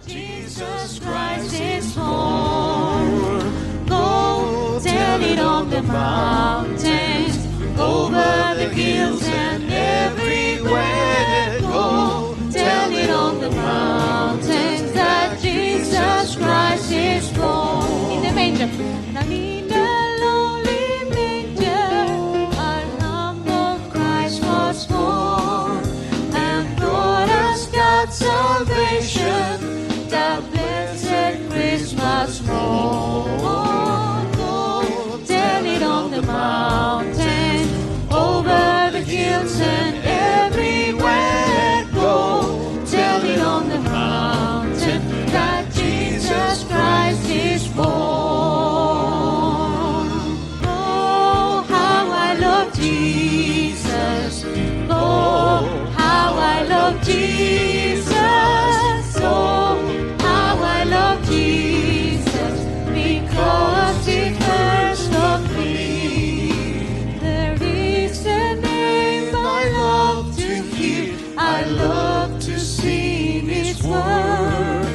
Jesus Christ is born. Go tell it on the mountains, over the hills and everywhere. Go tell it on the mountains that Jesus Christ is born. In the manger. Now in the lonely manger, our humble Christ was born, and brought us God's salvation, the blessed Christmas morn. Go tell it on the mountain, over the hills and everywhere. Go tell it on the mountain that Jesus Christ is born. Oh, how I love Jesus. Oh, how I love Jesus. Oh, how I love Jesus, because He first loved me. There is a name I love to hear, I love to sing His word.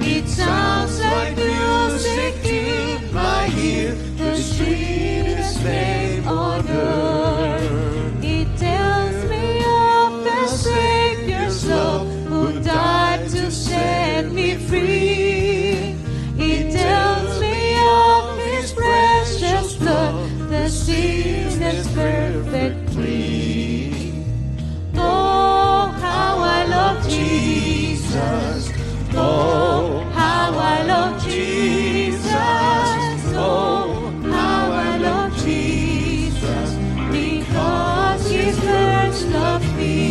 It sounds like music to my ear, the sweetest name on earth. It tells me of the Savior's love, who died to set me free. It tells me of His precious blood, the sinner's perfect plea. Oh, how I love Jesus. Oh, how I love Jesus. Oh, how I love Jesus, because He first loved me.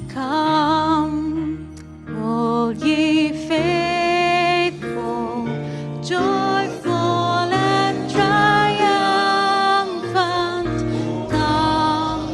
Come, all ye faithful, joyful and triumphant. Come,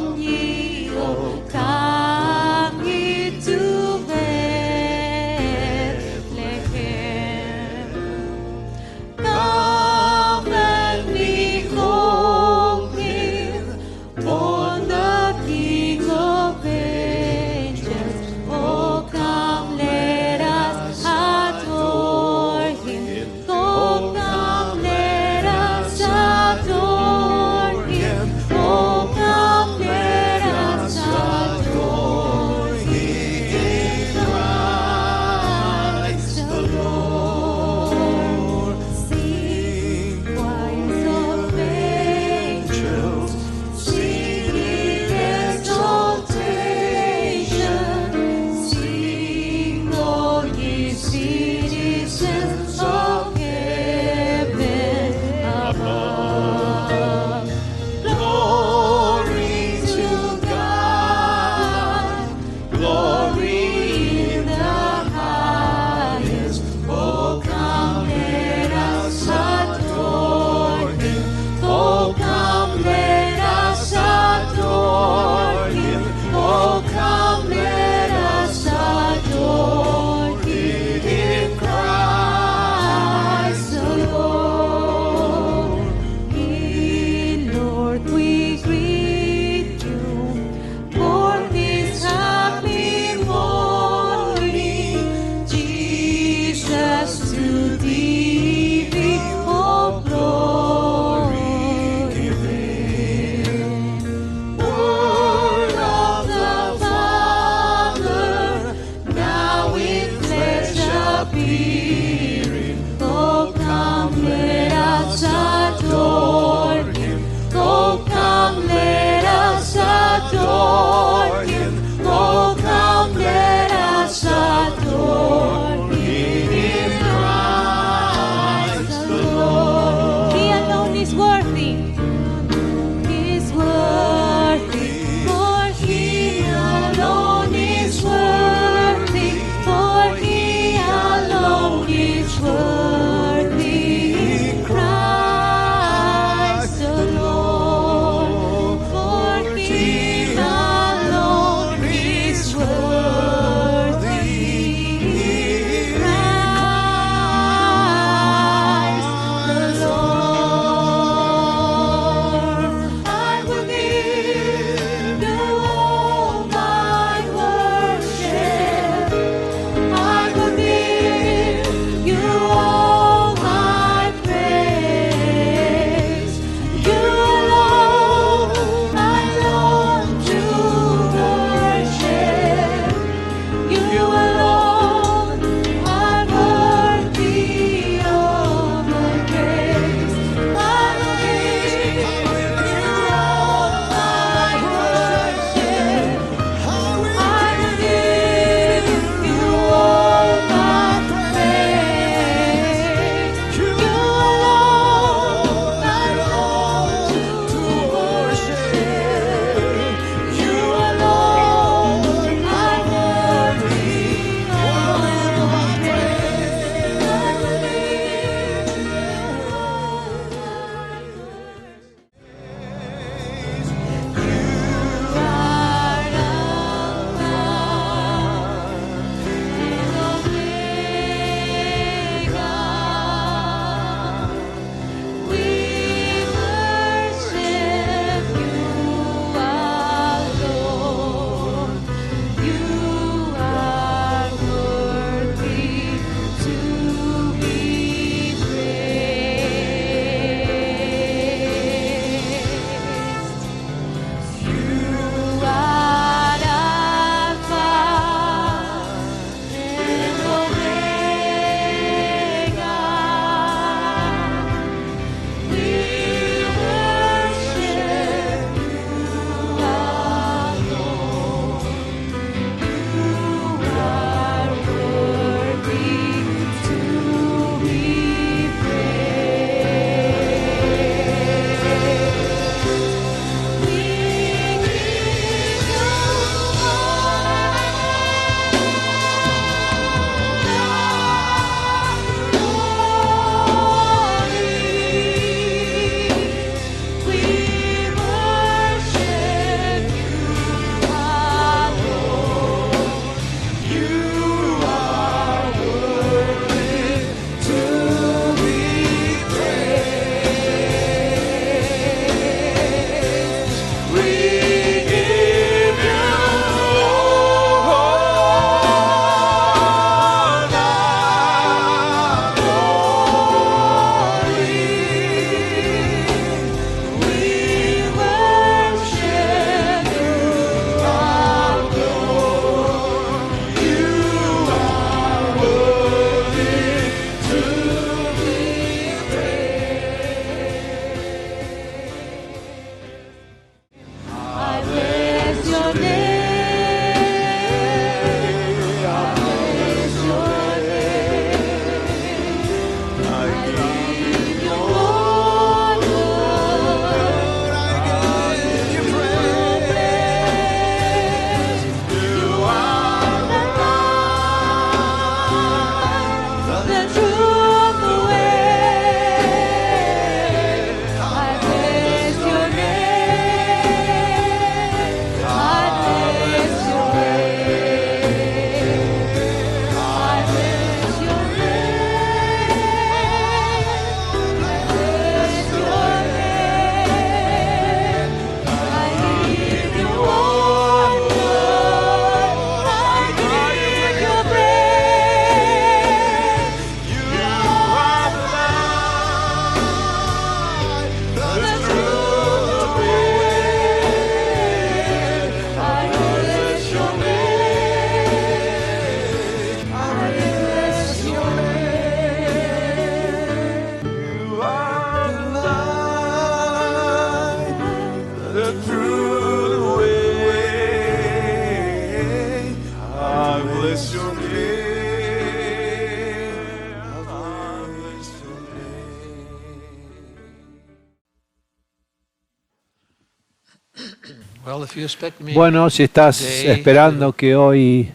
Well, if you expect me Bueno, si estás today esperando to que hoy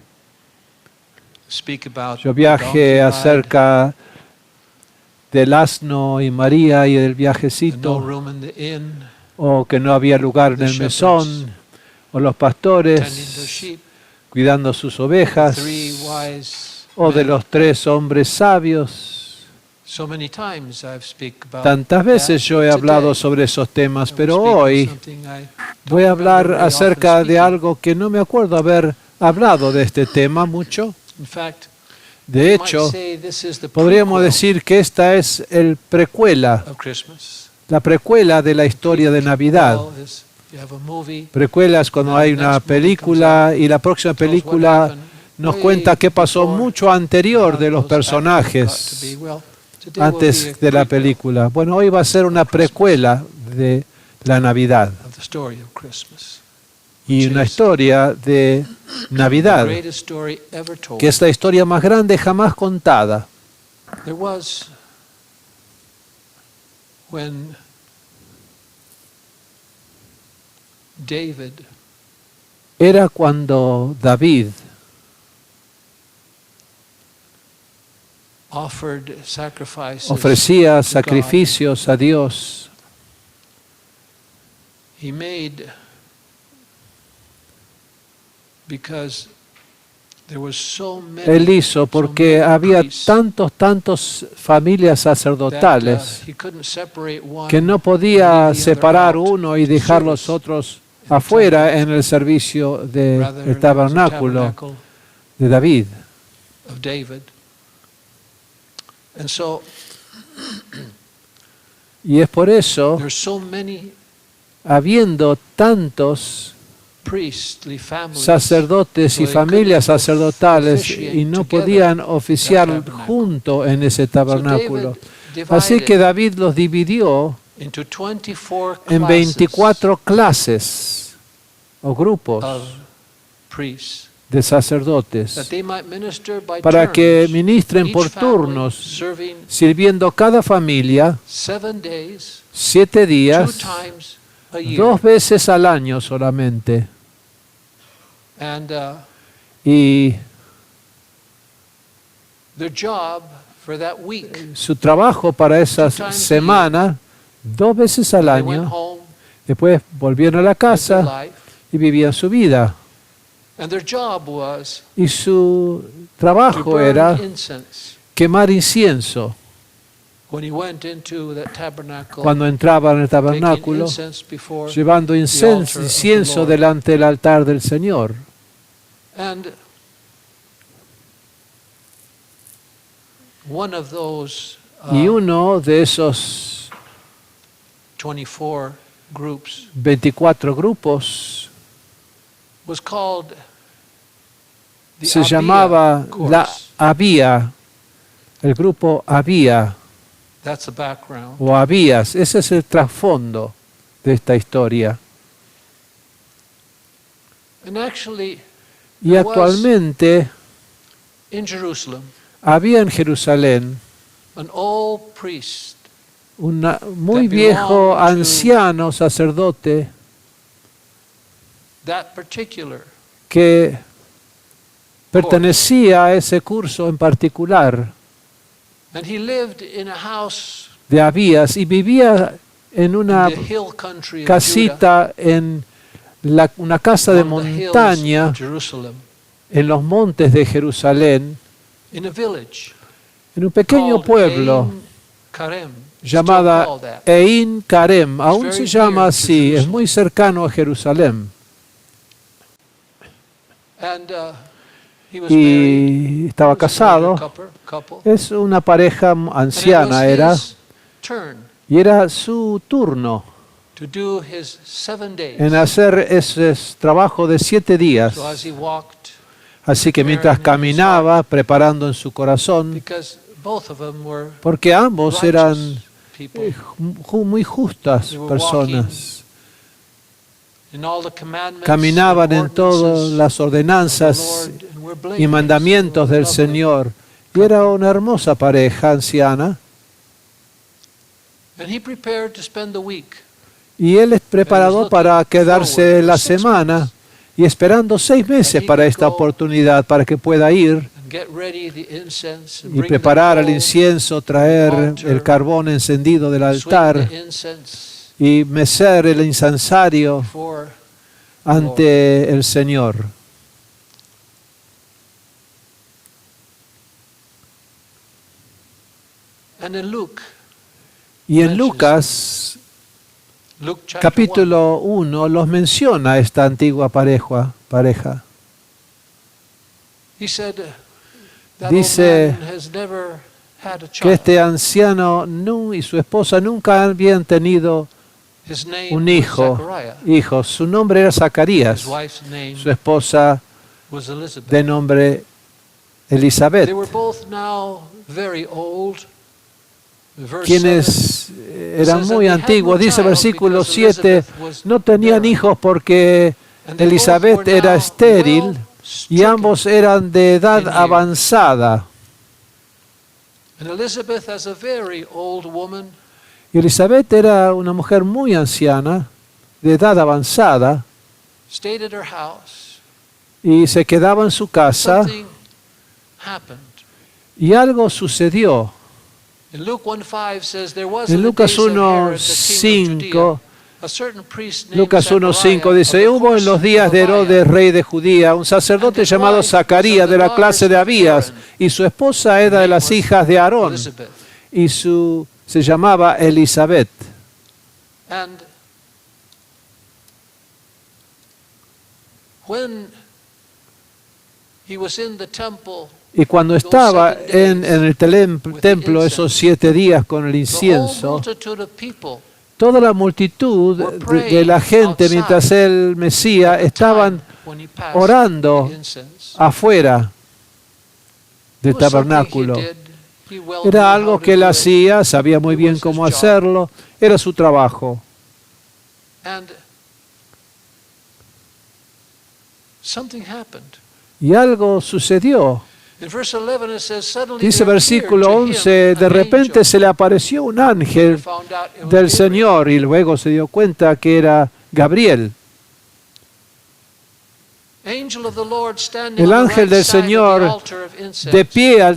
speak about yo the donkey viaje ride, acerca del asno y María y del and no viajecito, room in the inn, o que no había lugar en the el shepherds mesón, o los tending their pastores sheep, cuidando sus the ovejas, three wise o de men. los 3 hombres sabios. So many times I've speak about Tantas veces that, yo he but hablado today sobre esos temas, I will pero speak on hoy something I voy a don't hablar remember very often acerca de speaking. algo que no me acuerdo haber hablado de este tema mucho. In fact, De you might hecho, say this is the podríamos prequel decir que esta es el precuela, of Christmas. la precuela de la historia de Navidad. Prequel is you have a movie, Precuela es cuando hay una película y la próxima tells what película happened nos way cuenta qué pasó before mucho anterior de los how those actors got to be. personajes Well, today will be antes a de la prequel película. Bueno, hoy va a ser una precuela de la Navidad of the story of Christmas. y una historia de Navidad, The greatest story ever told. que es la historia más grande jamás contada. There was when David Era cuando David offered sacrifices. ofrecía sacrificios a Dios. He made because there was so many, Él hizo porque so many había priests tantas familias that, sacerdotales he couldn't separate one que no and podía leave the other separar out uno y to dejar los service otros in the afuera temple. en el servicio Rather, del there was a tabernáculo tabernacle de David. of David. And so Y es por eso, there's so many habiendo tantos priestly families sacerdotes y so they familias couldn't sacerdotales officiate y no together podían oficiar that tabernacle. junto en ese So tabernáculo. David Así que divided David los dividió into 24 en 24 clases o grupos of priests de sacerdotes that they might minister by para que turns, ministren each por family turnos, serving sirviendo cada familia 7 days, 7 2 días, times a year. 2 veces al año solamente. And Y their job for that week, su trabajo para esa 2 times a semana, 2 veces al they went año, home, después volvieron a la lived their casa life, y vivían su vida. and their job was Y su to trabajo burn era incense quemar incienso when he went into that tabernacle, cuando entraban en el taking tabernáculo, incense before. llevando incienso Lord. delante del altar del Señor. And one of those Y uno de esos 24 groups 24 grupos was called the se Abia llamaba la course. Abía, el grupo Abía That's the background. o Abías. Ese es el trasfondo de esta historia. And actually, Y there was actualmente in Jerusalem había en Jerusalén an old priest un muy that viejo belonged to anciano sacerdote that particular, que pertenecía a ese curso en particular and he lived in a house de Abías y vivía en una in the hill country of Judah, casita en una casa de among the hills montaña of Jerusalem, en los montes de Jerusalén, in a village en un pequeño called pueblo Ein Karem, llamada still called that. Ein Karem. Aún very se llama near to así, es Jerusalem. muy cercano a Jerusalén. And he was married. Y estaba It was an casado. older couple. Es una pareja And it anciana was era, his turn y era su turno to do his 7 days. en hacer ese trabajo de 7 días. So as he walked, Así que mientras caminaba, preparando en su corazón, because both of them were porque ambos eran righteous people, muy justas personas, in all the commandments caminaban en and todas ordinances las of the ordenanzas Lord, and were y blameless. mandamientos They were del lovely. Señor. Y era una hermosa pareja anciana. And he prepared to spend the week Y él es preparado para quedarse la semana y esperando 6 meses para esta oportunidad, para que pueda ir and get ready the incense and y bring preparar the el coal, incienso, traer el carbón encendido del swing altar the incense y mecer el incensario before ante el Señor. And in Luke, Y en Lucas, Luke chapter 1, capítulo 1, los menciona esta antigua pareja. he said that Dice old man has never had a Que child. este anciano y su esposa nunca habían tenido His name un was hijo. Zechariah. Su nombre era Zacarías, His wife's name su esposa was Elizabeth. de nombre Elizabeth, They were both now very old. Verse 7, quienes eran muy antiguos. Dice versículo 7, no tenían hijos porque Elizabeth era estéril y ambos eran de edad avanzada. and Elizabeth, as a very old woman, Y Elizabeth era una mujer muy anciana, de edad avanzada, stayed at her house. y se quedaba en su casa, Something happened. y algo sucedió. In Luke 1:5 says there was En in the Lucas days of Herod, the king of 1:5, Judea, a certain priest named Lucas Zechariah 1:5 of dice, the hubo en los course días of de Abiah, Herodes, rey de Judía, un sacerdote llamado Zacarías de la clase de Abías, y su esposa era de las hijas de Aarón, Elizabeth. y se llamaba Elizabeth. And when he was in the temple, Y cuando estaba en el templo esos 7 días con el the whole incienso, multitude of people toda la multitud de la gente, mientras el Mesías, estaban when he passed orando the incense, afuera del it was something tabernáculo. he did. He well knew Era how algo to que él do it. hacía, sabía muy bien cómo hacerlo, era su trabajo. And something happened. Y algo sucedió. In verse 11 it says, suddenly Dice there versículo appeared to 11, him de an repente angel. se le apareció un ángel Found out it was del Gabriel. Señor y luego se dio cuenta que era Gabriel. Angel of the Lord standing El on the ángel right del side of the altar altar of incense. De pie a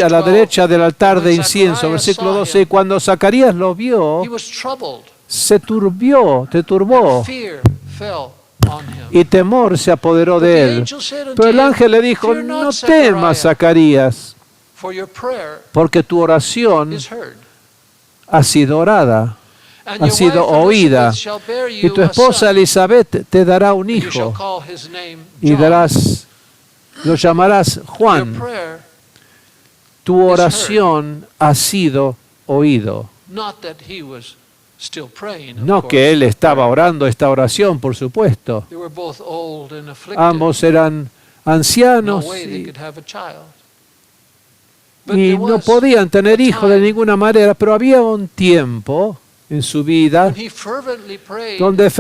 la derecha del altar de incienso. Versículo 12, y cuando Zacarías lo vio, He was troubled, se turbó, and fear fell on him. y temor se apoderó But de the él. angel said unto Pero el him, ángel le dijo, "Fear not, no Zechariah, temas, Zacarías, for your prayer porque tu oración is heard. ha sido orada, And ha your sido wife oída, Elizabeth shall bear y you tu a esposa son, Elizabeth te dará un and you shall hijo, call his name y John. lo llamarás Your Juan. prayer, Tu oración ha sido oído. not that he was still praying, of No course. que él estaba orando esta oración, por supuesto. They were both old and afflicted. Ambos eran No ancianos way they y could have a child. But there no was podían tener a hijos de time ninguna manera, pero había un tiempo en su vida when he fervently prayed. donde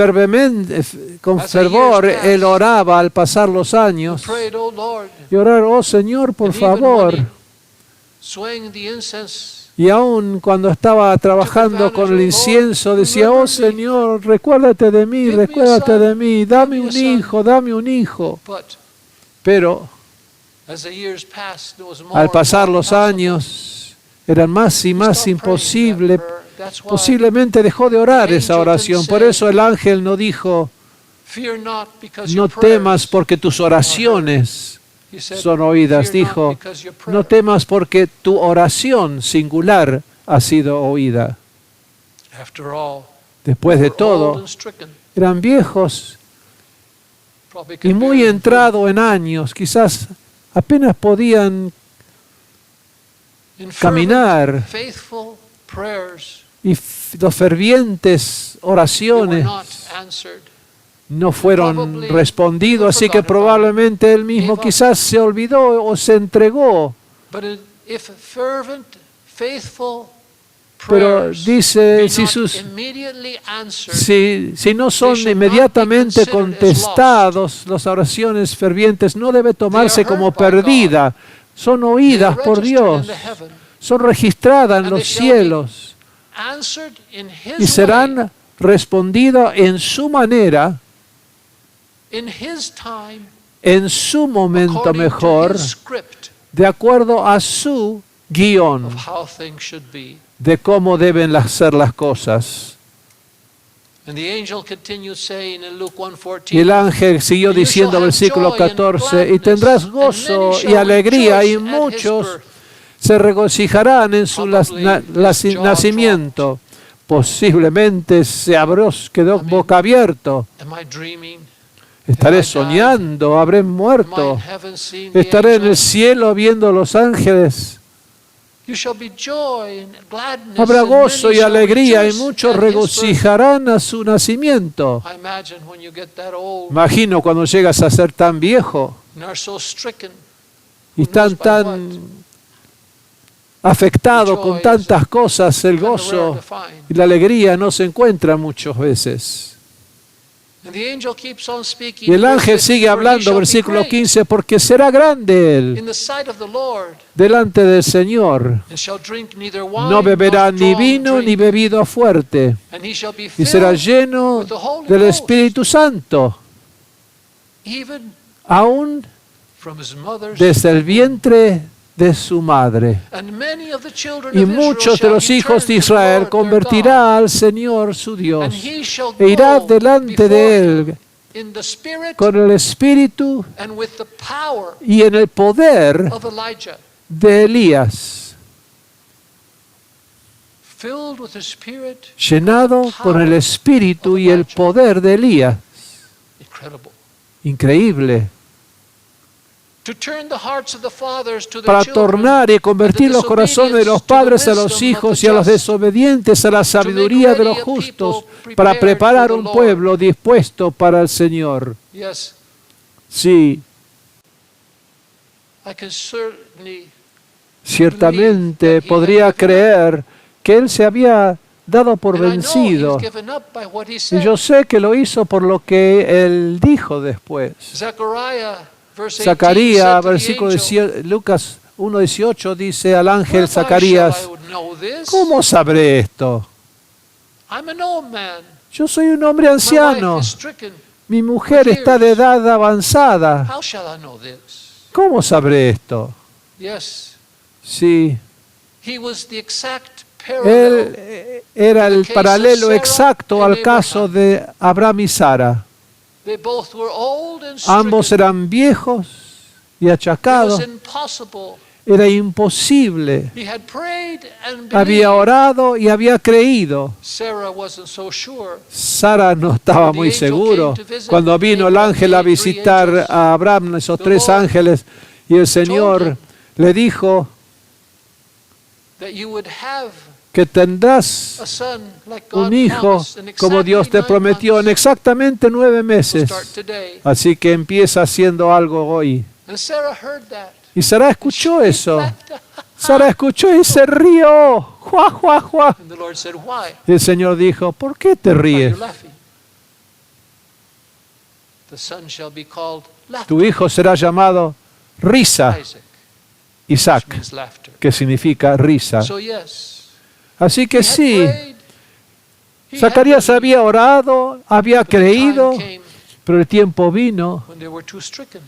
con fervor él oraba al pasar los He años prayed, "Oh Lord," y orar, oh Señor, por and even favor. when he swung the incense, Y aún cuando estaba trabajando con el incienso, decía, oh Señor, recuérdate de mí, dame un hijo. but Pero as the years passed, it was more al and pasar more los impossible. años, eran más y He más stopped praying imposible. that prayer. That's why, Posiblemente dejó de orar the esa angel oración. didn't Por say, eso el ángel no dijo, "Fear not, because no your prayers," temas porque tus oraciones he said, son oídas. "Fear not, Dijo, because your no prayer." temas porque tu oración singular ha sido oída. After all, Después they de were old todo, and stricken. eran viejos Probably y could muy barely entrados en años. Quizás apenas podían In fervent, caminar. faithful prayers Y los fervientes that were oraciones not answered. no fueron respondidos, así que probablemente él mismo quizás se olvidó o se entregó. But if fervent, faithful Pero prayers dice, be si not immediately answered, si no son inmediatamente contestados, las oraciones fervientes no debe tomarse como perdida, son they are oídas por registered in Dios, the heaven, son registradas en and los they shall be cielos answered in y His serán respondido en su manera, in his time, en su momento according to mejor, his script de acuerdo a su guión of how things should be. de cómo deben ser las cosas. And the angel continued saying in Luke Y el 1:14, ángel siguió "And you shall diciendo, have versículo joy and 14, y gladness, tendrás and gozo many y shall alegría, y rejoice at his muchos birth." se regocijarán en su nacimiento. Posiblemente quedó boca abierto. Am I dreaming? Estaré soñando, habré Am I muerto. in heaven seeing the Estaré en el angels? cielo viendo los ángeles. You shall be joy and gladness, Habrá and gozo many y shall alegría, y rejoice muchos at his birth. regocijarán a su nacimiento. I imagine when you get that old Imagino cuando llegas a ser tan viejo and are so stricken, y están tan afectado con tantas cosas, el kind of rare gozo to find. y la alegría no se encuentran muchas veces. And the angel keeps on speaking, Y el verse ángel 15, sigue "For he hablando, shall be versículo great 15, porque será grande él in the sight of the Lord, delante del Señor. and shall drink neither wine No beberá nor ni strong vino drink, ni bebido fuerte, and he shall be y será filled lleno with the Holy del Ghost, Espíritu Santo, even aún from his mother's desde el vientre de su madre. And many of the children Y of Israel muchos de shall los he hijos turn de to the Israel Lord their convertirá al Señor su God, Dios, and he shall e irá go delante de before él him in the spirit con el espíritu and with the power y en el poder of Elijah, de Elías, filled with the spirit. llenado con el espíritu y el poder de Elías. Incredible. Increíble. To turn the hearts of the fathers to their Para children, tornar y convertir los corazones de los padres a los hijos y a los desobedientes a la sabiduría de los justos, para preparar un pueblo dispuesto para el Señor. Yes, Sí, I can certainly ciertamente podría creer que él se había dado por and I know vencido. he's given up by what he Y said. yo sé que lo hizo por lo que él dijo después. Zechariah, verse 18, Zacarías, said to the versículo angel, 18, Lucas 1:18 dice al ángel "Whereby Zacarías, shall I know this? ¿cómo sabré esto? I'm an old man. Yo soy un hombre My wife anciano, is stricken. mi mujer está de edad avanzada. How shall I know this?" ¿Cómo sabré esto? Yes, Sí, he was the exact él parallel. era el paralelo exacto al caso de Abraham y Sara. They both were old and Ambos stricken. eran viejos y It achacados. was impossible. Era imposible. He had prayed and Había believed. orado y había creído. Sarah wasn't so sure. Sara no estaba muy seguro. Cuando vino el ángel a visitar a Abraham, esos tres ángeles, y el Señor le dijo That you would have que tendrás a son like God un hijo promised in como Dios te exactly 9 prometió en months. exactamente 9 We'll meses. start today. Así que empieza haciendo algo hoy. And Sarah heard that. Y Sara escuchó eso. laughed. Sara escuchó y se rió. ¡Jua, jua, jua! And the Lord said, "Why Y el Señor dijo, ¿por qué te are you ríes? laughing? The son shall be called laughter. Tu hijo será llamado Risa, Isaac, which Isaac, means laughter. que significa risa. So yes, Así que he had sí, prayed, he had Zacarías believed, había orado, había but the time creído, came pero el tiempo vino when they were too stricken.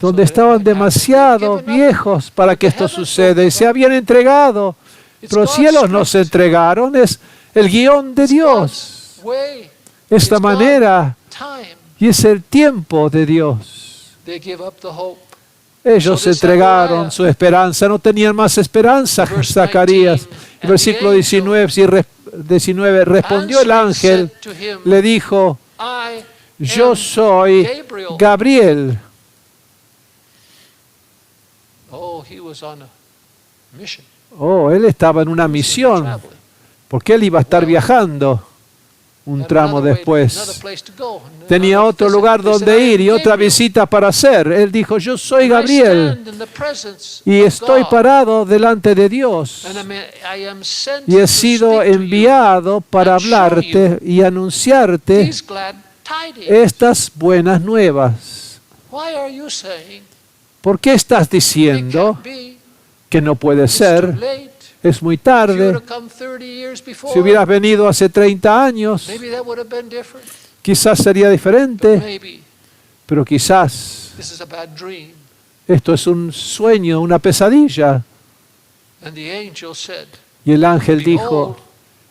donde So that it estaban might happen. demasiado They've given up. viejos para que esto suceda y se habían entregado. It's Pero los God's cielos no se script. entregaron, es el guión de It's Dios, God's way, esta It's manera, time. y es el tiempo de Dios. They give up the hope. Ellos So this entregaron Zechariah, su esperanza, no tenían más esperanza. verse Zacarías, 19, el versículo 19 respondió el ángel, said to him, le dijo, I yo am soy Gabriel. Gabriel. Oh, he was on a mission. Oh, él estaba en una He was misión, traveling. porque él iba a estar viajando un Had tramo another way- después. another place to go, and Tenía another otro visit. lugar He said, donde "I ir am y otra Gabriel, visita para hacer. Él dijo, yo soy and I Gabriel stand in the presence y of estoy God, parado delante de Dios and I am sent y he to sido speak to you enviado para and show hablarte y anunciarte these glad tidings. estas buenas nuevas. Why are you saying ¿Por qué estás it diciendo can't be? que no puede It's too ser? late. es muy If you would tarde. have come 30 years before, Si hubieras venido hace 30 años, maybe that would have been different. quizás sería diferente, Maybe pero quizás this is a bad dream. esto es un sueño, una pesadilla. And the angel said, Y el ángel dijo,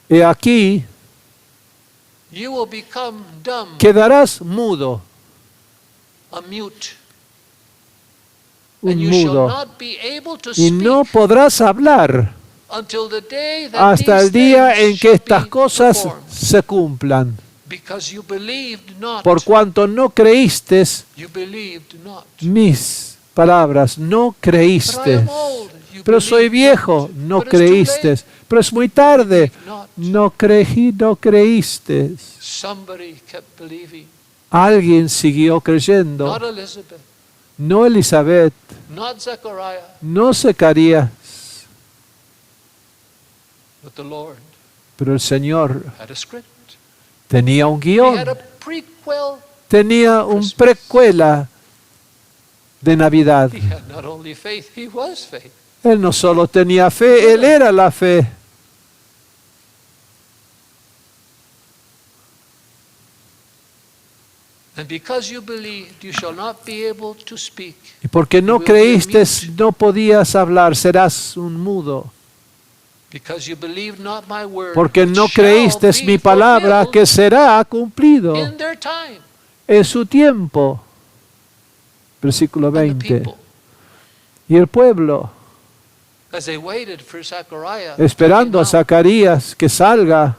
he aquí, you will become dumb, quedarás mudo, a mute, un and you shall mudo, not be able to y speak no podrás hablar until the day that hasta these el día things en que shall estas be cosas performed. se cumplan. Because you believed not. Por cuanto no creíste You believed not. mis palabras, no But I creíste. am old. You Pero soy believed viejo, not. no But it's too creíste. late. Pero es muy tarde, Believed not. no creíste. Somebody kept believing. Alguien siguió creyendo. Not Elizabeth, No Elizabeth, not Zechariah, no Zacarías, but the Lord pero el Señor had a script. tenía un He guión, had a prequel. tenía un precuela de Navidad. He had not only faith, he was faith. Él no solo tenía fe, él era la fe. And because you believed, you shall not be able to speak. Y porque no creíste, no podías hablar, serás un mudo. Because you believed not my word, Porque which no shall creíste be mi palabra, fulfilled que será cumplido in their time. en su tiempo. Versículo And the 20. people, Y el pueblo, as they waited for Zechariah, to esperando a come out, Zacarías que salga,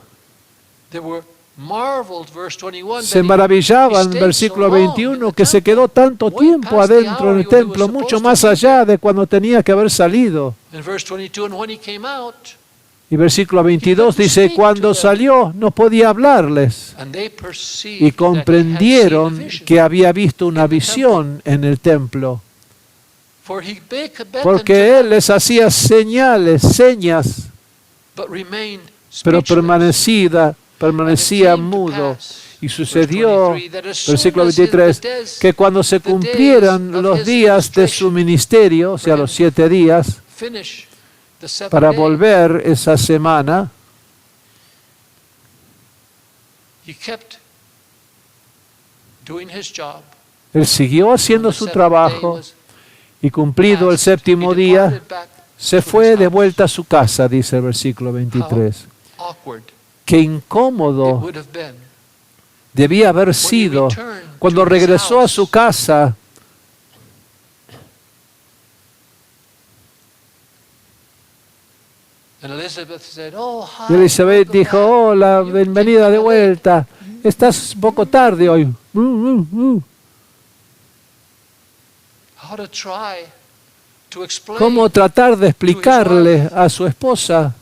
they were marveled, verse 21, se that he maravillaban, stayed versículo so long in 21, the que se temple, quedó tanto way tiempo past the adentro hour en el when he was templo, mucho supposed más to be allá de cuando tenía que haber salido. In verse 22, and when he came out, Y versículo 22 dice, cuando salió no podía hablarles. and they Y perceived that he had comprendieron seen a vision. que había visto una visión en el templo. For he beckoned to Porque él them, les hacía señas, but remained pero speechless. permanecía And it came to mudo. pass, Y verse sucedió, 23, that as soon versículo as in the 23, days que cuando se the days cumplieran of los his días de su administration ministerio, o sea, los 7 días, finish the 7 para days, volver esa semana, he kept doing his job. él siguió haciendo When the su 7th day trabajo was y cumplido el passed, he séptimo día, departed back se to fue his de house. vuelta a su casa, dice el versículo 23. Awkward Qué it incómodo would have been debía haber when he sido returned cuando to his regresó a house. su casa. And Elizabeth said, "Oh, hi, Y Elizabeth welcome dijo, back. hola, You bienvenida came de late." vuelta. Estás un poco tarde hoy. How to try to explain ¿Cómo tratar de explicarle a su esposa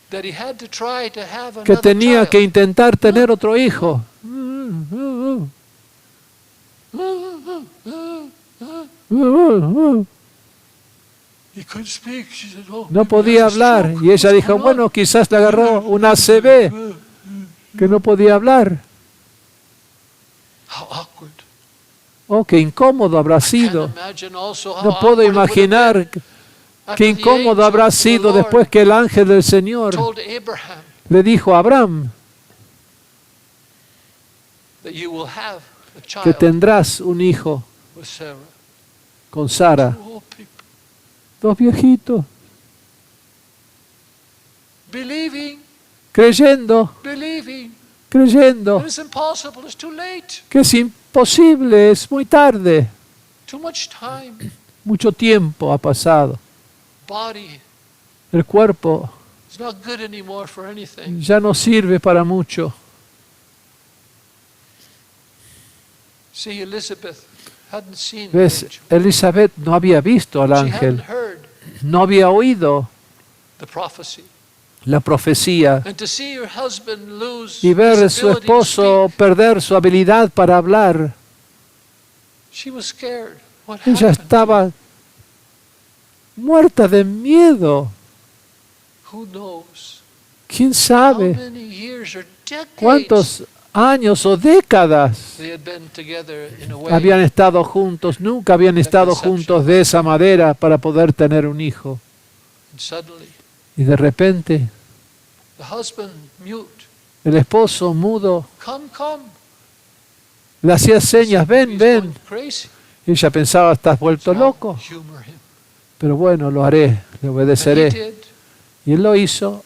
that he had to try to have que another tenía child. que intentar tener otro hijo? He couldn't speak. She said, "Oh, No maybe podía he has a hablar. stroke. Y ella What's dijo, going on?" bueno, quizás le agarró una ACV, que no podía hablar. How awkward. Oh, qué incómodo habrá Can't sido. imagine also how No puedo awkward it would have imaginar been qué after the incómodo angel habrá of the sido Lord después que el ángel del Señor told Abraham le dijo a Abraham that you will have a que child tendrás un hijo with Sarah. con Sara. Oh, people. Dos viejitos, Believing, creyendo, believing. creyendo It's impossible. It's too late. que es imposible, es muy tarde. Too much time. Mucho tiempo ha pasado. Body El cuerpo is not good anymore for anything. ya no sirve para mucho. See, Elizabeth hadn't seen the ¿Ves? angel. Elizabeth no había visto al She ángel, hadn't heard no había oído the prophecy. la profecía. And to see her husband lose Y ver a his su ability to esposo speak, perder su habilidad para hablar, she was scared. What ella happened? estaba muerta de miedo. Who knows? ¿Quién How sabe many years or decades cuántos años o décadas they had been together in a way habían estado juntos? Nunca habían estado juntos de esa manera para poder tener un hijo. And suddenly, Y de repente, the husband, mute, el esposo mudo come, come. le hacía señas, ven, He's ven. going crazy. Y ella pensaba, estás vuelto So, loco. humor him. Pero bueno, lo haré, le And he obedeceré. did. Y él lo hizo.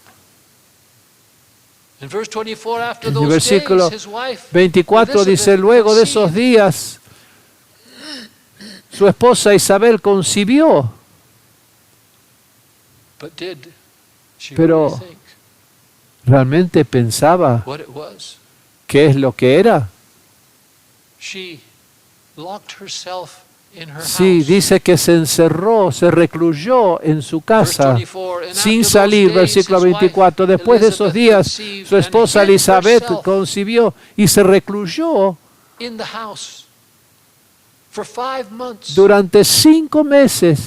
In verse 24, after En el those versículo days, his wife 24 dice, Elizabeth luego de esos conceived. días, su esposa Isabel concibió. But did she Pero- really think ¿Realmente pensaba what it was? qué es lo que era? She locked herself in her Sí, house. dice que se encerró, se recluyó en su Verse casa 24, and sin after salir, those days, versículo his wife 24. Después de esos Elizabeth días, conceived su and esposa hid Elizabeth herself concibió y se recluyó in the house for 5 months. durante 5 meses.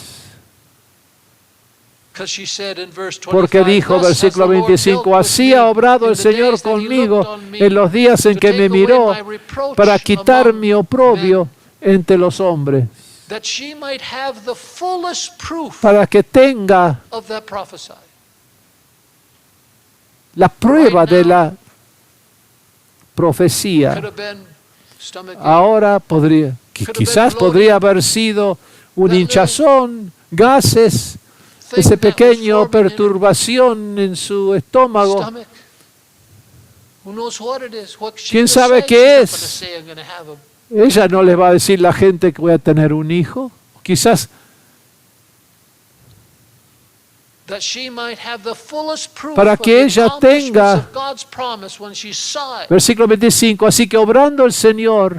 Because she said in verse 25, Porque dijo, "Thus has versículo the Lord 25, dealt with así me ha obrado in el the Señor days that he conmigo looked on me en los días en to que take me away miró my reproach para quitar among mi oprobio men, entre los hombres, that she might have the fullest proof para que tenga of that prophesy." la prueba Right de now, la Could profecía. have been stomach ache, Ahora podría, quizás podría haber sido un hinchazón, gases, thing esa that was pequeña forming in her perturbación en su estómago. stomach. Who knows what it is? What she ¿Quién just sabe said, qué she's not es? gonna say, "I'm gonna have a-" Ella no le va a decir a la gente que voy a tener un hijo. Quizás That she might have the fullest proof para of que the ella accomplishments tenga- of God's promise when she saw it. versículo 25, así que obrando el Señor,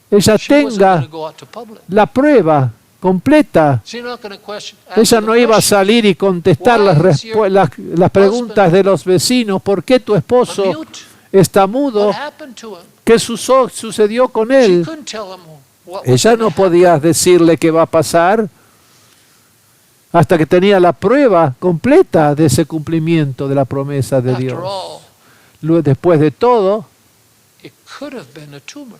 ella She wasn't gonna tenga go out to public. la prueba completa. She's not gonna ask Ella the no iba a question. salir y contestar las preguntas de los vecinos. ¿Por qué tu A esposo mute. está mudo? What happened to him? ¿Qué sucedió con She él? couldn't tell him what was Ella gonna no happen. podía decirle qué va a pasar hasta que tenía la prueba completa de ese cumplimiento de la promesa de After Dios. all, Después de todo, it could have been a tumor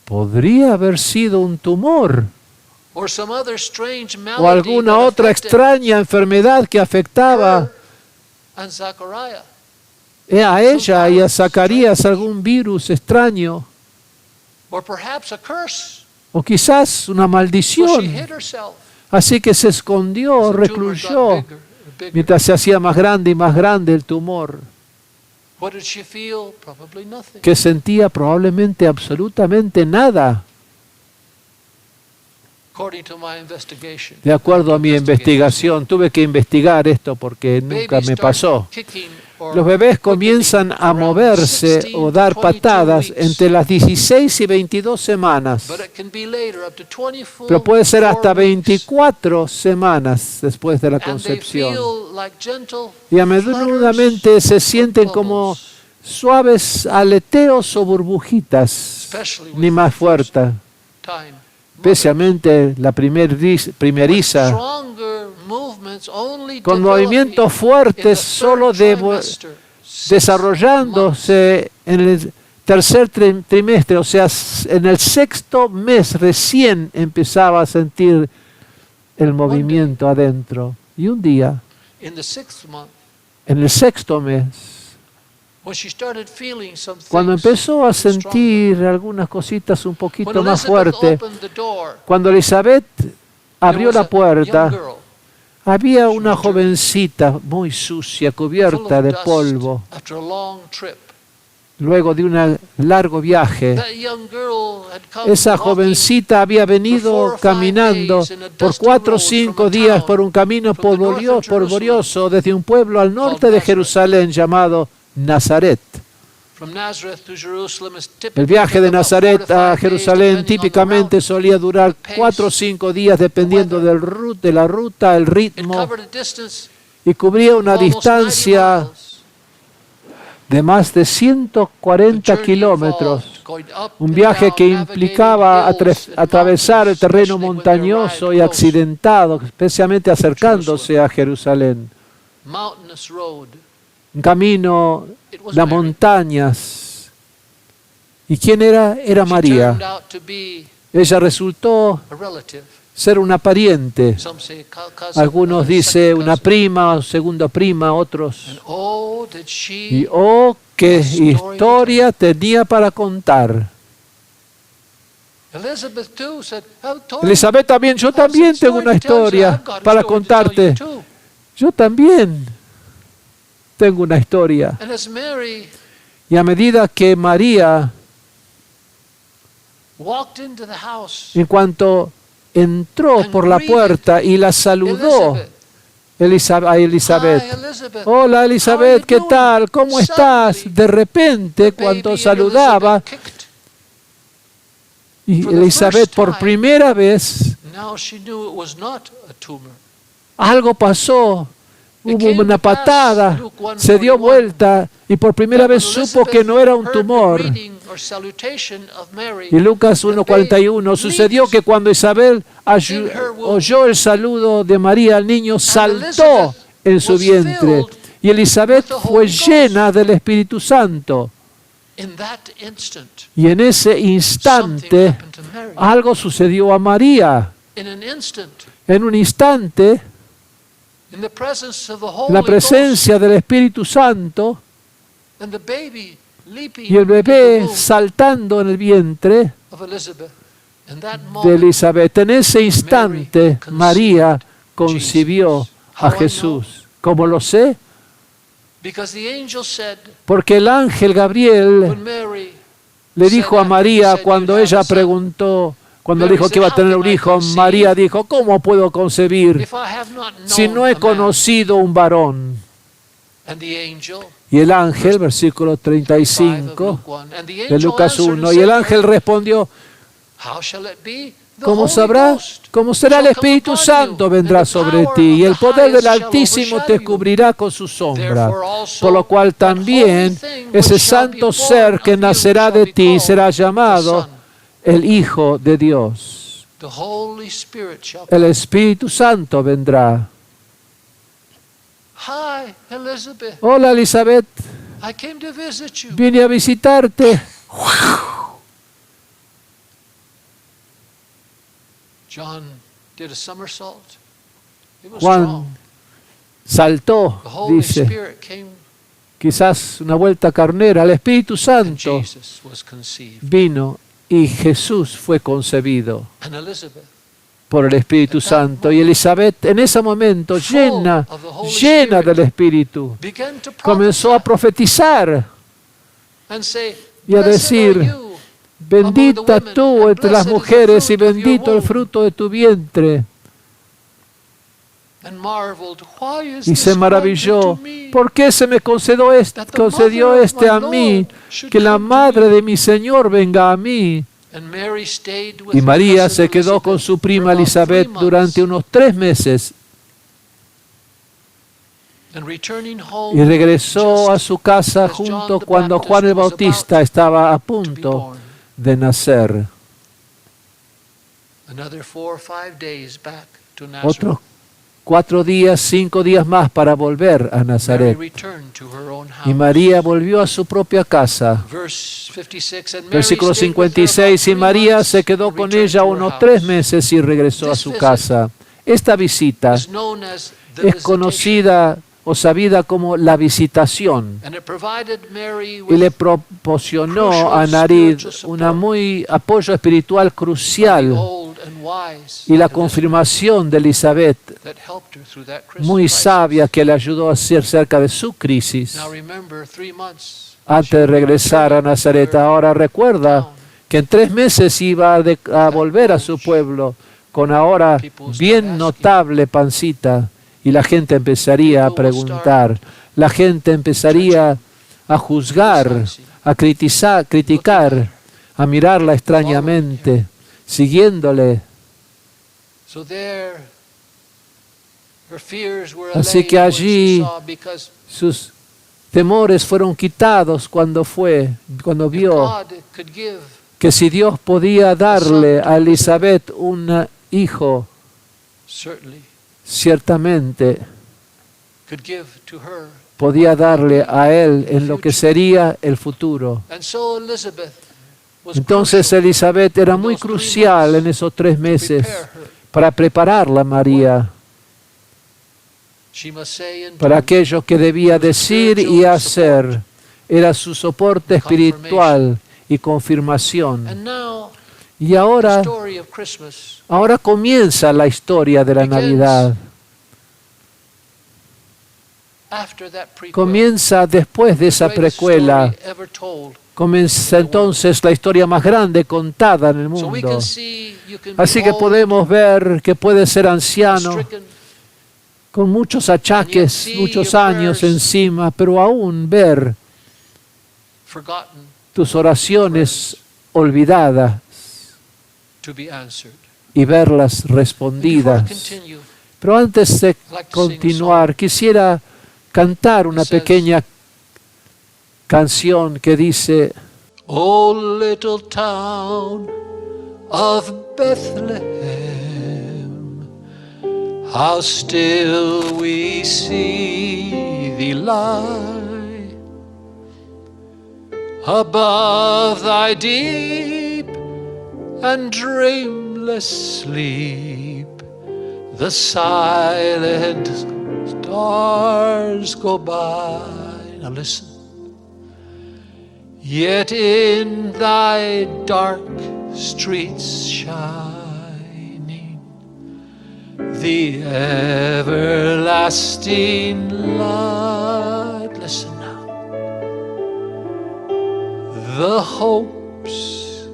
podría haber sido un tumor or some other strange malady o alguna that otra affected extraña enfermedad que afectaba her and Zachariah. a ella y a Zacarías, algún virus extraño Or perhaps a curse. o quizás una So she maldición. hid herself. Así que se escondió, As the tumor got recluyó, bigger and bigger. mientras se hacía más grande y más grande el tumor, What did she feel? Probably nothing. que sentía probablemente absolutamente nada. According to my investigation. De acuerdo a mi investigación, tuve que investigar esto porque nunca Babies me start pasó. kicking or Los bebés quickening comienzan a around moverse 16 o dar 22 patadas weeks. entre las 16 y 22 semanas, But it can be later, up to 24 pero puede ser hasta weeks. 24 semanas después de la And they concepción. feel like gentle Y a menudamente se sienten como bubbles, suaves aleteos o burbujitas, especially with ni más the first fuerte, time. especialmente la primeriza, Stronger movements only con developing movimientos in the fuertes solo third trimester, 6 desarrollándose en el tercer trimestre, o sea, en el sexto mes recién empezaba a sentir el movimiento adentro. Y un día, months. In the 6th month, en el sexto mes, when she started feeling some cuando things empezó a stronger. sentir algunas cositas un poquito When más Elizabeth fuerte, opened the door, cuando Elizabeth there abrió was la a young puerta, girl había una jovencita muy sucia, full cubierta of de dust polvo, after a long trip. luego de un largo viaje. That young girl had come Esa walking jovencita había for 4 venido or 5 caminando days in a por dusty 4 o road 5 from a días town por un camino from the north of Jerusalem polvorioso desde un pueblo al norte called de Nazareth. Jerusalén llamado Nazaret. From Nazareth to Jerusalem is El typically viaje de about 4 to Nazaret 5 a days, Jerusalén depending on the típicamente route. solía durar the pace, 4 o 5 días dependiendo de la ruta, el It ritmo, covered a distance y cubría of una almost 90 distancia miles. de más de A 140 journey kilómetros. involved going up Un and viaje down, que navigating implicaba hills and atravesar el mountains, terreno especially when they montañoso arrived y close. accidentado, especialmente acercándose a Jerusalén. Mountainous road. Un camino, It was las Mary. montañas. ¿Y quién era? Era She María. turned out to be Ella resultó a relative. ser una pariente. Some say cousin, Algunos others dicen second una cousin. prima, segunda prima, otros. And oh, did Y she oh, qué historia tenía para contar. Elizabeth too said, "Oh, Tony, Elizabeth también, yo that's a también tengo story una to tell you. historia I've got a para story to tell you contarte. too." Yo también tengo una historia. And as Mary Y a medida que María, walked into the house, en cuanto entró por la puerta y la saludó a Elizabeth. "Hi, Elizabeth. Hola Elizabeth, ¿qué How are you tal? doing?" ¿Cómo estás? Suddenly, De repente, the cuando baby saludaba, Elizabeth kicked. y for the Elizabeth first por time. primera vez, Now she knew it was not a tumor. algo pasó. It Hubo came una to pass, patada, Luke se dio 1:41, vuelta y por primera that vez when supo que Elizabeth no era un heard the tumor. greeting or salutation of Mary, Y Lucas the 1:41, babe sucedió leaped que cuando Isabel in her womb. oyó el saludo de María, el niño saltó Elizabeth en su was vientre. filled Y Elizabeth with the fue Holy Ghost. llena del Espíritu Santo. In that instant, Y en ese something instante happened to Mary. algo sucedió a María. In an instant, En un instante, in the presence of the en Holy la Ghost, presencia del Espíritu Santo and the baby leaping y el into the bebé womb saltando en el vientre of Elizabeth. In that de moment, Elizabeth. En ese instante, María concibió a Jesús. ¿Cómo lo sé? because the angel said, Porque el ángel Gabriel when Mary le dijo a María cuando ella preguntó, cuando le dijo que iba a tener un hijo, María dijo, ¿cómo puedo concebir if I have not si known no he a man? conocido un varón? And the angel, Y el ángel, versículo 5 of 35 Luke 1, and the de angel Lucas answered and 1, y said el to ángel her, respondió, How shall it be? The ¿cómo Holy sabrás? Ghost ¿Cómo será el shall come Espíritu upon Santo you, vendrá and the sobre power ti, y el of the poder del highest shall Altísimo te overshadow you. cubrirá con su sombra? Therefore also Por lo cual that holy también thing ese which shall be santo born ser que of you nacerá shall de be ti called será the llamado Son. el Hijo de Dios. The Holy Spirit shall El come. Espíritu Santo vendrá. Hi, Elizabeth. Hola Elizabeth, I came to visit you. vine a visitarte. John did a somersault. It was Juan strong. saltó, The Holy dice, Spirit came quizás una vuelta carnera. El Espíritu and Santo Jesus was conceived. vino y Jesús fue concebido And Elizabeth, por el Espíritu Santo. Y Elizabeth en ese momento llena del Espíritu, began to comenzó a prophesy profetizar and say, y a "Blessed are decir, you bendita tú entre las mujeres y bendito el fruto de tu vientre. and marveled, why is Y this se granted maravilló, to me, ¿por qué se me concedió este a mí? Que la madre de mi Señor venga a mí. And Mary stayed with Y her María cousin se quedó con Elizabeth su prima for about Elizabeth 3 months. durante unos 3 meses And returning home y regresó a just su casa as John junto the cuando Baptist Juan el was Bautista about estaba a to be punto born. de nacer. Another 4 or 5 days back to Nazareth. Otros 4 días, 5 días más para volver a Mary Nazaret. returned to her own house. Y María volvió a su propia casa. Verse 56, and Mary Versículo stayed with her about 56, y 3 María months se quedó and con returned ella to her unos house. 3 meses y regresó a su casa. Esta visita Is known as the es visitation. conocida o sabida como la visitación And it provided Mary y with le proporcionó a Narid una muy apoyo espiritual the crucial old and wise y la Elizabeth confirmación de Elizabeth that helped her through that Christmas muy crisis. sabia que le ayudó a ser cerca de su crisis Now remember, 3 months antes de regresar a Nazaret. Ahora recuerda que en 3 meses iba a volver a su pueblo con ahora bien notable pancita y la gente empezaría a preguntar, la gente empezaría a juzgar, a criticar, a mirarla extrañamente, siguiéndole. So there, her fears were Así allayed que when she allí saw, because sus temores fueron quitados cuando if vio God could give, que si Dios podía darle a Elizabeth un hijo, certainly ciertamente could give to her. podía darle a él en lo que sería el futuro. And so Elizabeth was Entonces crucial Elizabeth era muy crucial en esos 3 to meses prepare her para prepararla, María, She must say and para do. aquello que debía decir y hacer. Era su soporte espiritual y confirmación. And now, Y the ahora story of Christmas comienza la historia de la Navidad. after that prequel. Comienza después de esa The greatest precuela. story ever told. Comienza entonces la historia más grande contada en el So we mundo. can see, you can be Así que old, podemos ver que puede ser anciano, stricken, con muchos achaques, muchos años encima, pero aún ver forgotten tus oraciones olvidadas to be answered. y verlas Before I respondidas. continue, Pero antes de continuar, quisiera cantar una pequeña canción que dice: oh little town of Bethlehem, how still we see thee lie above thy deep and dreamless sleep. The silent stars go by. Now listen. Yet in thy dark streets shining, the everlasting light. Listen now. The hopes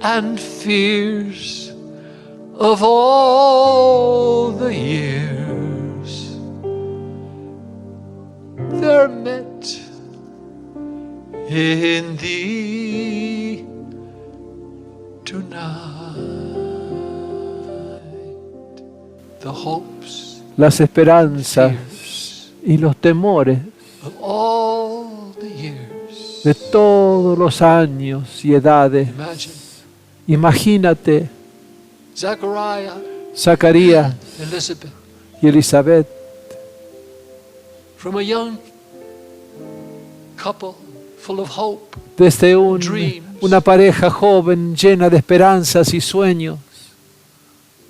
and fears of all the years, they're met in thee tonight. The hopes, las esperanzas fears y los temores of all the years. de todos los años y edades. Imagine Imagínate Zechariah, Zacarías Elizabeth, y Elizabeth, from a young couple full of hope, desde dreams. una pareja joven llena de esperanzas y sueños,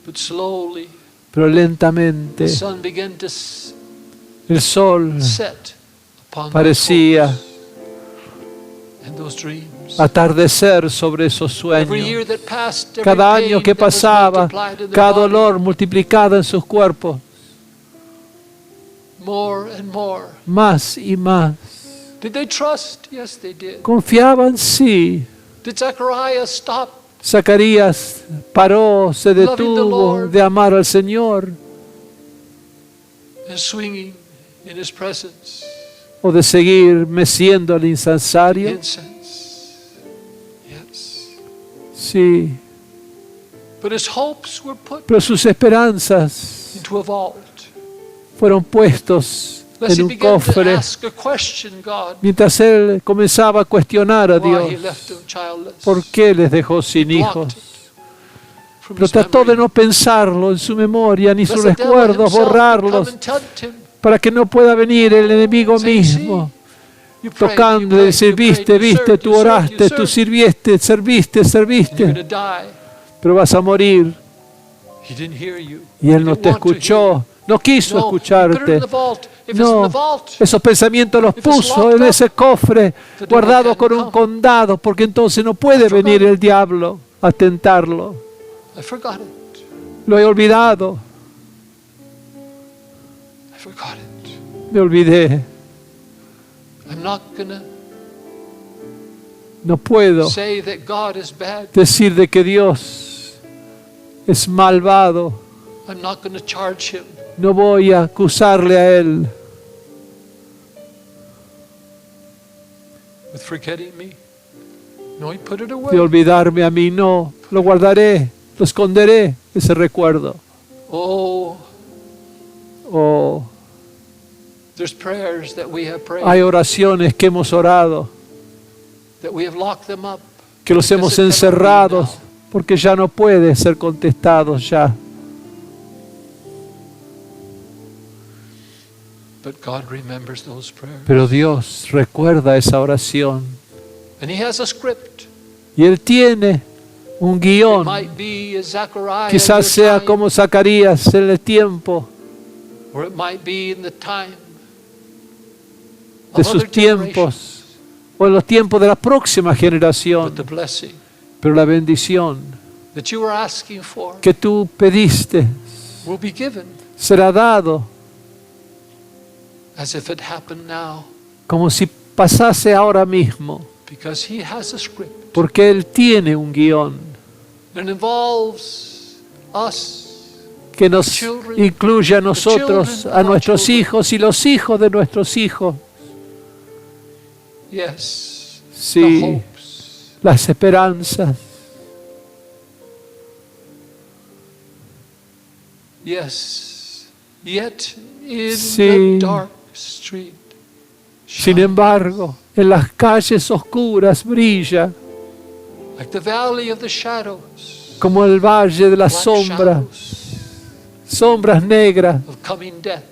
but slowly pero the lentamente sun began to el sol set upon those parecía hopes and those dreams. atardecer sobre esos Every sueños. year that passed, every Cada pain año que that was pasaba, multiplied in their cada body, dolor multiplicado en sus cuerpos, more and more. más y más. Did they trust? Yes, they did. Confiaban, sí. Did Zechariah stop Zacarías paró, se detuvo de amar al Señor and swinging in his presence o de seguir meciendo el incensario. incense? Yes. Sí, But his hopes were put pero sus esperanzas into a vault. fueron puestos Lest en he un began to cofre ask a question, God, mientras él comenzaba a cuestionar a why he Dios left him childless. por qué les dejó sin hijos. Blocked it from Pero his trató de memory. no pensarlo en su memoria ni sus Lest the devil recuerdos, himself would borrarlos, come and tempt him, para que no pueda venir el enemigo saying, "See, mismo, you prayed, tocando y you decir: prayed, viste, you viste, served, tú you served, oraste, you tú served, sirviste, serviste, and you're serviste, going to die." pero vas a morir. He didn't hear you. Y él He no didn't te want to hear escuchó, no quiso you. No, he put it in escucharte. the vault. If it's in No, the vault, esos pensamientos los If it's puso locked en up, ese cofre, the devil guardado can't con un come. condado, porque entonces no puede forgot venir it. el diablo a tentarlo. I forgot it. Lo he olvidado, I forgot it. me olvidé. I'm not going to No puedo say that God is bad. decir de que Dios es malvado. I'm not going to charge him. No voy a acusarle a él With forgetting me. No, he put it de away. olvidarme a mí. No, lo guardaré, lo esconderé, ese recuerdo. Oh, Oh, there's prayers that we have prayed, hay oraciones que hemos orado, that we have locked them up. que los hemos because it cannot be encerrado, now. porque ya no puede ser contestados ya. But God remembers those prayers. Pero Dios recuerda esa oración. And he has a script. Y Él tiene un It guión. might be as Zechariah in Quizás your sea time, como Zacarías en el tiempo or it might be in the time de of sus other generations. tiempos o en los tiempos de la próxima But generación. the blessing Pero la bendición that you were asking for que tú pediste will be given será dado as if it happened now, como si pasase ahora mismo, because He has a script porque Él tiene un guión that involves us, que nos incluye a nosotros, a nuestros hijos y los hijos de nuestros hijos. yes, the Sí, hopes, las esperanzas. yes, yet in Sí. the dark street, Sin shine embargo, en las calles oscuras brilla like the valley of the shadows, como el valle de la black sombra, shadows sombras negras of coming death.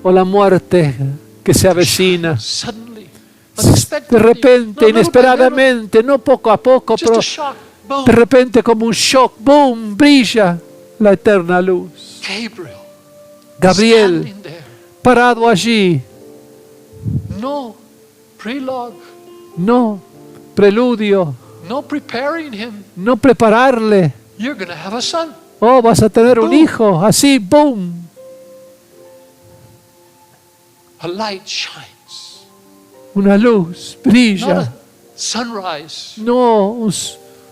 o la muerte que se avecina. Suddenly, De unexpectedly, repente, not little by little, inesperadamente, no poco a poco, just pero a shock, boom, de repente como un shock, ¡boom!, brilla la eterna luz. Gabriel, Gabriel, standing there, parado allí, no prelogue, no preludio, no preparing him. no prepararle. You're going to have a son. Oh, vas a tener un Boom. hijo, así, ¡boom! A light shines, Una luz not brilla, a sunrise, no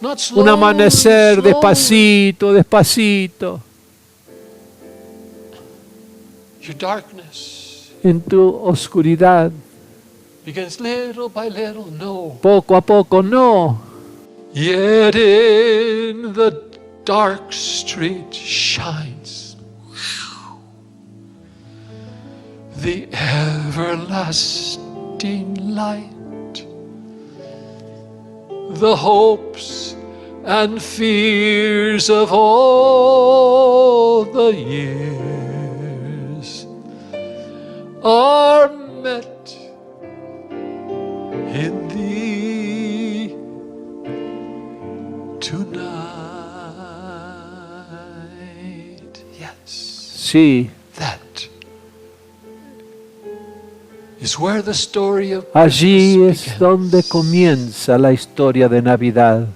not slow, un amanecer slow. despacito, despacito. Your darkness En tu oscuridad, begins little by little. No. poco a poco, no. Yet in the dark street shines the everlasting light. The hopes and fears of all the years are met in thee tonight. Yes, Sí, that is where the story of allí Christmas es begins. donde comienza la historia de Navidad.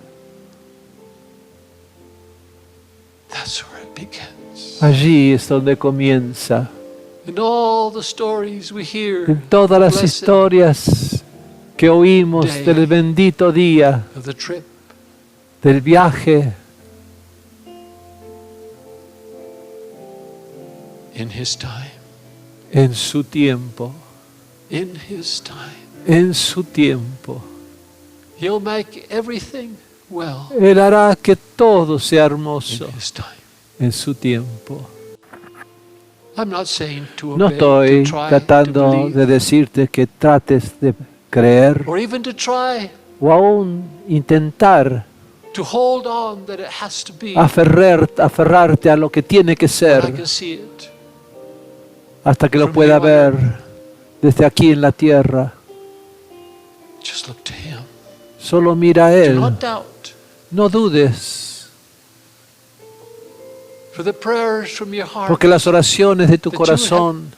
That's where it begins. Allí es donde comienza. In all the stories we hear En todas las blessed historias que oímos day del bendito día, of the trip, del viaje, in His time, en su tiempo, in His time, en su tiempo. He'll make everything well Él hará que todo sea in hermoso His time. en su tiempo. I'm not saying to No obey, estoy to try, to tratando believe, de decirte que trates de creer or even to try o aún intentar to hold on that it has to be aferrarte a lo que tiene que when I ser can see it. hasta que lo from pueda here on ver desde aquí en la tierra. Just look to Him. Solo mira a Do Él. not doubt. No dudes, For the prayers from your heart porque las oraciones de tu that you corazón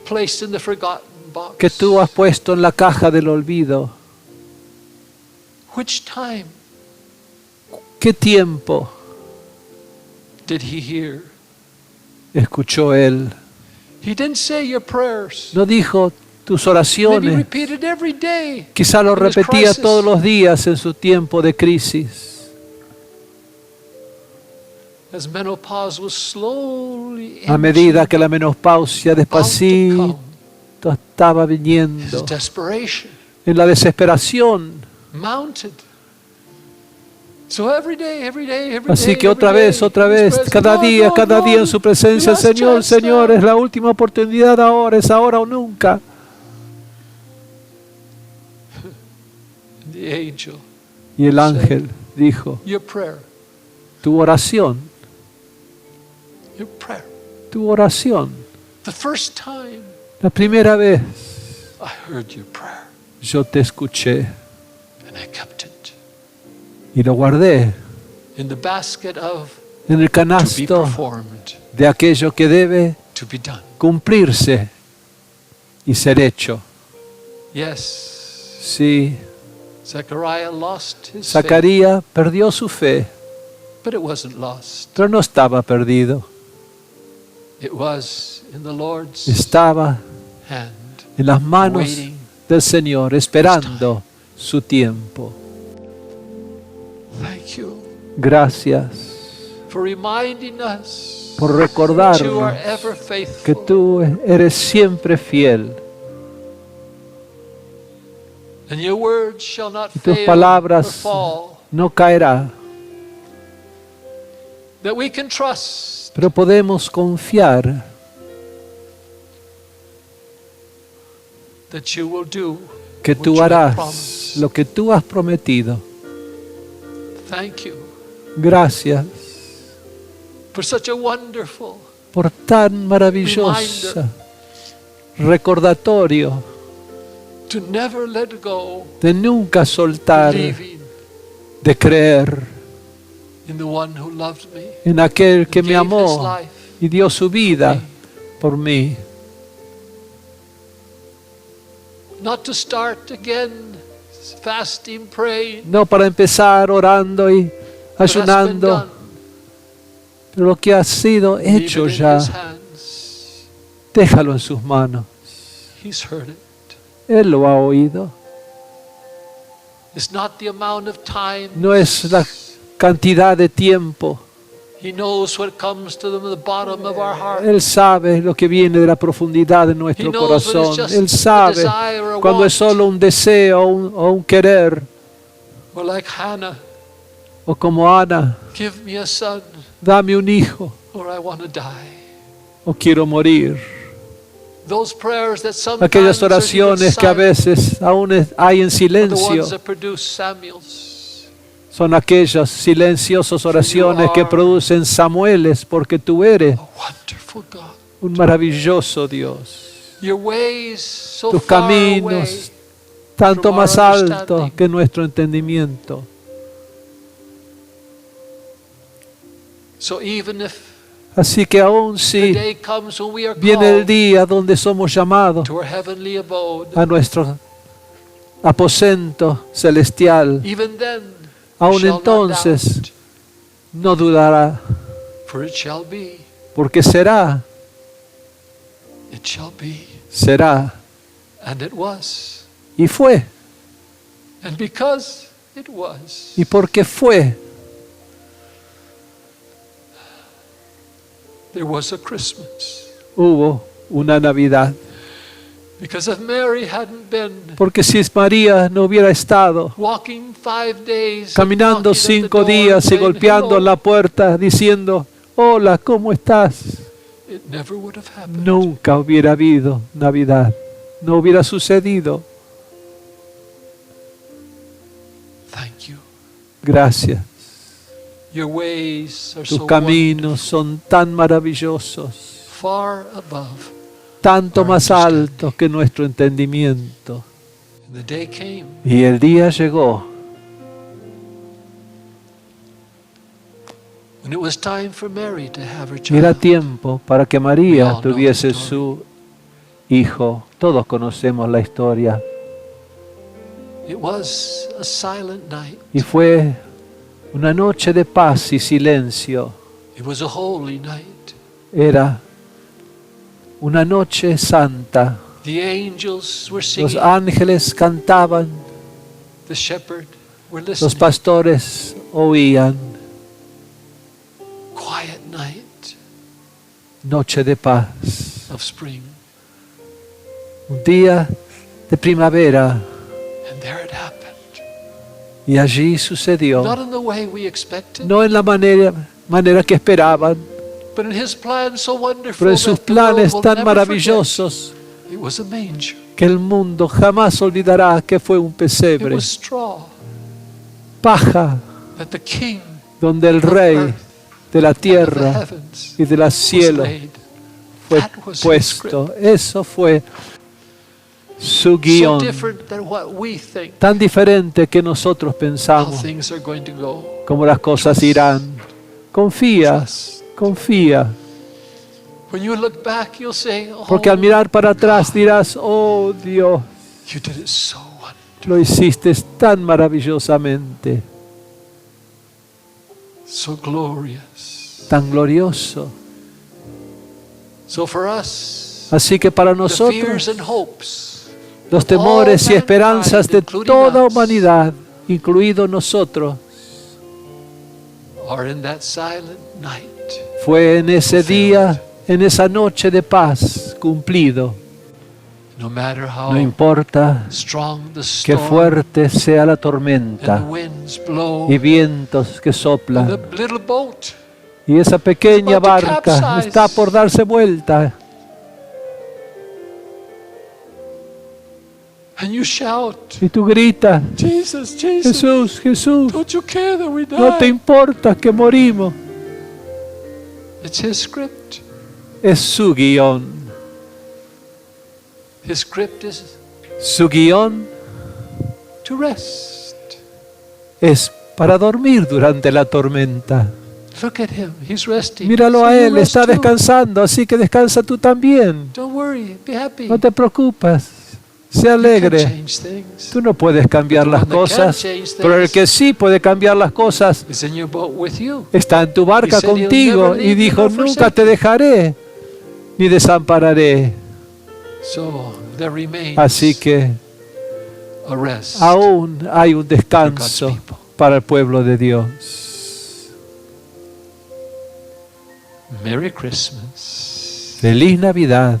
placed in the forgotten box. que tú has puesto en la caja del olvido, Which time ¿qué tiempo did He hear? escuchó Él? He didn't say your prayers. No dijo tus Maybe oraciones. repeat it every day. Quizá lo in his repetía crisis. todos los días en su tiempo de crisis. As menopause was slowly A medida inching que la menopausia about to despacito come, estaba his viniendo, desperation en la desesperación. mounted. So every day, Así que otra vez, cada día en su presencia, Señor, Señor, es la última oportunidad ahora, es ahora o nunca. The angel, Y el ángel dijo, your prayer, tu oración, your prayer. tu oración. The first time La primera vez I heard your prayer yo te escuché and I kept it. y lo guardé in the basket of en el to be canasto performed, de aquello que debe to be done. cumplirse y ser hecho. Yes, Sí, Zechariah lost his faith, Zacarías perdió su fe, but it wasn't lost. pero no estaba perdido. It was in the Lord's Estaba hand, en las manos waiting. del Señor, esperando su tiempo. Thank you Gracias for reminding us por that you are recordarnos ever que faithful. tú eres siempre fiel. And your words shall not Y tus fail or palabras fall. no caerá, That we can trust pero podemos confiar that you will do que what tú you have harás promised. lo que tú has prometido. Thank you Gracias for such a wonderful por tan maravilloso recordatorio to never let go, de nunca soltar, believing de creer in the one who loved me, en aquel que and me gave his amó life y dio su vida me. por mí. Not to start again fasting, praying, No para empezar orando y but has been ayunando, done. pero lo que ha sido Leave hecho it in ya, his hands. déjalo en sus manos. He's heard it. Él lo ha oído. It's not the amount of time. No es la cantidad de tiempo. He knows what comes to the bottom of our heart. Él sabe lo que viene de la profundidad de He nuestro knows when it's corazón. just Él a sabe desire or a cuando es want. solo un deseo o un querer. Or like Hannah, O como Ana, give me a son dame un hijo or I want to die. o quiero morir. Those prayers that sometimes Aquellas are even oraciones que a silent veces aún hay en are the silencio. ones that produce Samuels. Son aquellas silenciosas oraciones que producen Samueles, porque tú eres A wonderful God. un maravilloso Dios. Your ways so Tus far away. caminos tanto from our más altos understanding. que nuestro entendimiento. So even if Así que aún the si day comes when we are viene el called día donde somos llamados to our heavenly abode, a nuestro aposento celestial, even then aún shall not entonces doubt, no dudará, for it shall be, porque será, it shall be, será, and it was. y fue, And because it was, y porque fue, there was a Christmas. hubo una Navidad. Because if Mary hadn't been Porque si María no hubiera estado walking 5 days, caminando and knocking at the 5 door, días y saying, golpeando "Hello," la puerta diciendo, hola, ¿cómo estás? it never would have happened. Nunca hubiera habido Navidad, no hubiera sucedido. Thank you. Gracias. Your ways are Tus so caminos son tan maravillosos, wonderful, far above. tanto más altos que nuestro entendimiento. And the day came Y el día llegó when it was time for Mary to have her y era child. tiempo para que María tuviese su hijo. Todos conocemos la historia. It was a silent night. Y fue una noche de paz y silencio. It was a holy night. Era una noche santa. The angels were Los singing. ángeles cantaban, The shepherd were los listening. pastores oían. Quiet night Noche de paz. of spring. Un día de primavera. And there it happened. Y allí sucedió. Not in the way we expected, No en la manera que esperaban, but in his plan so wonderful pero en sus that the world planes will tan never maravillosos forget. It was a manger. que el mundo jamás olvidará que fue un It pesebre, was straw paja, that the king donde el of rey earth de la and of the tierra heavens y de los was cielos laid. fue That was his puesto. Eso fue su so guión, different than what we think tan diferente que nosotros how pensamos, things are going to go. cómo las cosas irán. Confía, Trust. confía, When you look back, you'll say, oh, porque al mirar para atrás dirás, oh Dios, you did it so wonderful. lo hiciste tan maravillosamente, So glorious. tan glorioso. So for us, Así que para the fears nosotros, and hopes, los temores y all esperanzas de mankind, toda including us, humanidad, incluidos nosotros, are in that silent night. fue en ese día, en esa noche de paz cumplido. No matter how No importa strong the qué storm fuerte sea la and the tormenta winds blow, y vientos que and soplan, the little boat, y esa pequeña about to barca capsize. está por darse vuelta, and you shout, y tú gritas, Jesus, Jesus, Jesús, Jesús, don't you care that we die? no te importa que morimos. It's His script. Es su guión. His script is Su guión to rest. es para dormir durante la tormenta. Look at Him. He's resting. Míralo So a you él, rest está too. descansando, así que descansa tú también. Don't worry. Be happy. No te preocupes, sé You can't alegre. change things. Tú no puedes cambiar las cosas, pero el que sí puede cambiar las cosas Is in your boat with you. está en tu barca He said he'll contigo never leave y you dijo, nor nunca forsake te you." dejaré ni desampararé. So there remains Así que a rest. aún hay un descanso God's people. para el pueblo de Dios. Merry Christmas. Feliz Navidad.